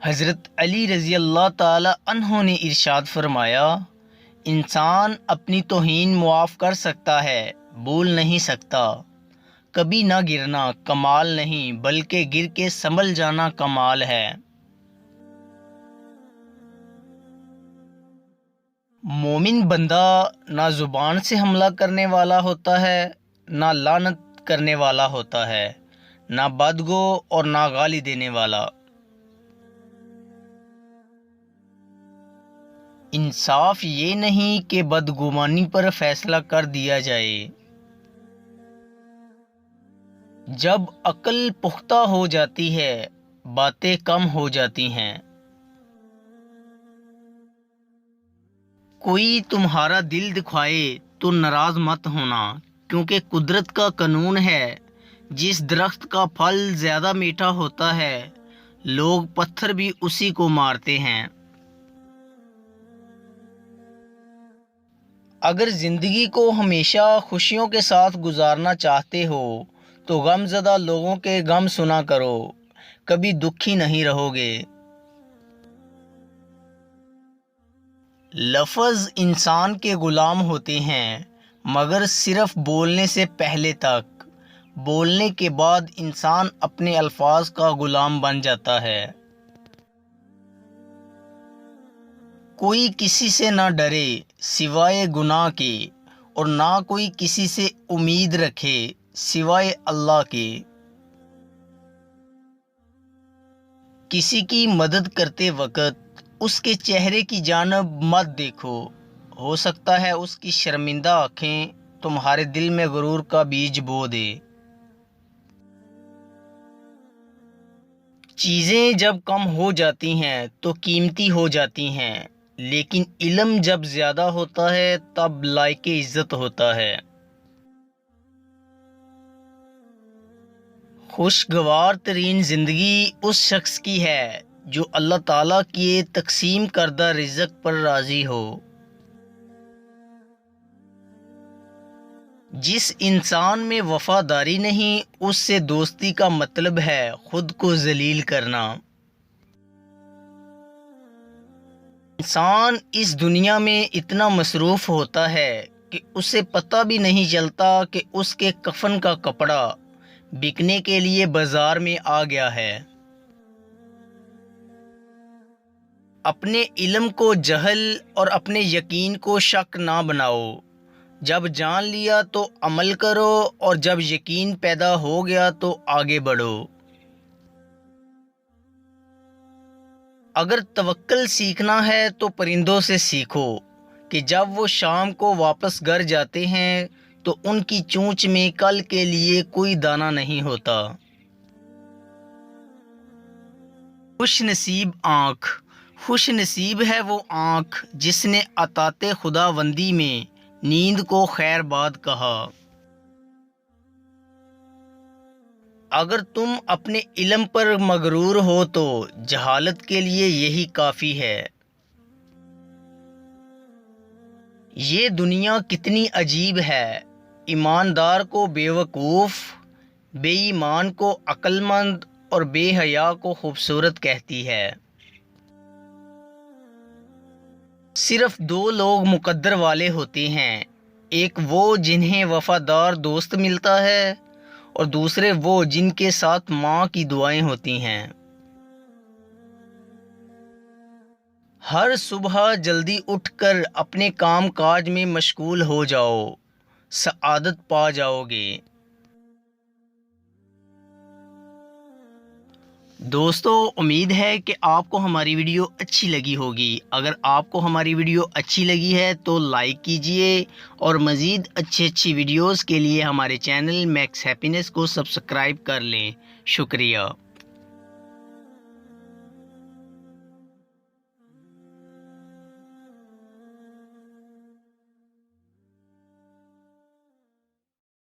حضرت علی رضی اللہ تعالی عنہ نے ارشاد فرمایا، انسان اپنی توہین معاف کر سکتا ہے، بھول نہیں سکتا۔ کبھی نہ گرنا کمال نہیں بلکہ گر کے سنبھل جانا کمال ہے۔ مومن بندہ نہ زبان سے حملہ کرنے والا ہوتا ہے، نہ لعنت کرنے والا ہوتا ہے، نہ بدگو اور نہ گالی دینے والا۔ انصاف یہ نہیں کہ بدگمانی پر فیصلہ کر دیا جائے۔ جب عقل پختہ ہو جاتی ہے، باتیں کم ہو جاتی ہیں۔ کوئی تمہارا دل دکھائے تو ناراض مت ہونا، کیونکہ قدرت کا قانون ہے، جس درخت کا پھل زیادہ میٹھا ہوتا ہے، لوگ پتھر بھی اسی کو مارتے ہیں۔ اگر زندگی کو ہمیشہ خوشیوں کے ساتھ گزارنا چاہتے ہو تو غم زدہ لوگوں کے غم سنا کرو، کبھی دکھی نہیں رہو گے۔ لفظ انسان کے غلام ہوتے ہیں، مگر صرف بولنے سے پہلے تک۔ بولنے کے بعد انسان اپنے الفاظ کا غلام بن جاتا ہے۔ کوئی کسی سے نہ ڈرے سوائے گناہ کے، اور نہ کوئی کسی سے امید رکھے سوائے اللہ کے۔ کسی کی مدد کرتے وقت اس کے چہرے کی جانب مت دیکھو، ہو سکتا ہے اس کی شرمندہ آنکھیں تمہارے دل میں غرور کا بیج بو دے۔ چیزیں جب کم ہو جاتی ہیں تو قیمتی ہو جاتی ہیں، لیکن علم جب زیادہ ہوتا ہے تب لائق عزت ہوتا ہے۔ خوشگوار ترین زندگی اس شخص کی ہے جو اللہ تعالیٰ کی تقسیم کردہ رزق پر راضی ہو۔ جس انسان میں وفاداری نہیں، اس سے دوستی کا مطلب ہے خود کو ذلیل کرنا۔ انسان اس دنیا میں اتنا مصروف ہوتا ہے کہ اسے پتہ بھی نہیں چلتا کہ اس کے کفن کا کپڑا بکنے کے لیے بازار میں آ گیا ہے۔ اپنے علم کو جہل اور اپنے یقین کو شک نہ بناؤ۔ جب جان لیا تو عمل کرو، اور جب یقین پیدا ہو گیا تو آگے بڑھو۔ اگر توکل سیکھنا ہے تو پرندوں سے سیکھو کہ جب وہ شام کو واپس گھر جاتے ہیں تو ان کی چونچ میں کل کے لیے کوئی دانہ نہیں ہوتا۔ خوش نصیب آنکھ، خوش نصیب ہے وہ آنکھ جس نے عطاۃ خداوندی میں نیند کو خیر باد کہا۔ اگر تم اپنے علم پر مغرور ہو تو جہالت کے لیے یہی کافی ہے۔ یہ دنیا کتنی عجیب ہے، ایماندار کو بے وقوف، بے ایمان کو عقل مند اور بے حیا کو خوبصورت کہتی ہے۔ صرف دو لوگ مقدر والے ہوتے ہیں، ایک وہ جنہیں وفادار دوست ملتا ہے، اور دوسرے وہ جن کے ساتھ ماں کی دعائیں ہوتی ہیں۔ ہر صبح جلدی اٹھ کر اپنے کام کاج میں مشغول ہو جاؤ، سعادت پا جاؤ گے۔ دوستو، امید ہے کہ آپ کو ہماری ویڈیو اچھی لگی ہوگی۔ اگر آپ کو ہماری ویڈیو اچھی لگی ہے تو لائک کیجئے، اور مزید اچھی ویڈیوز کے لیے ہمارے چینل میکس ہیپینس کو سبسکرائب کر لیں۔ شکریہ۔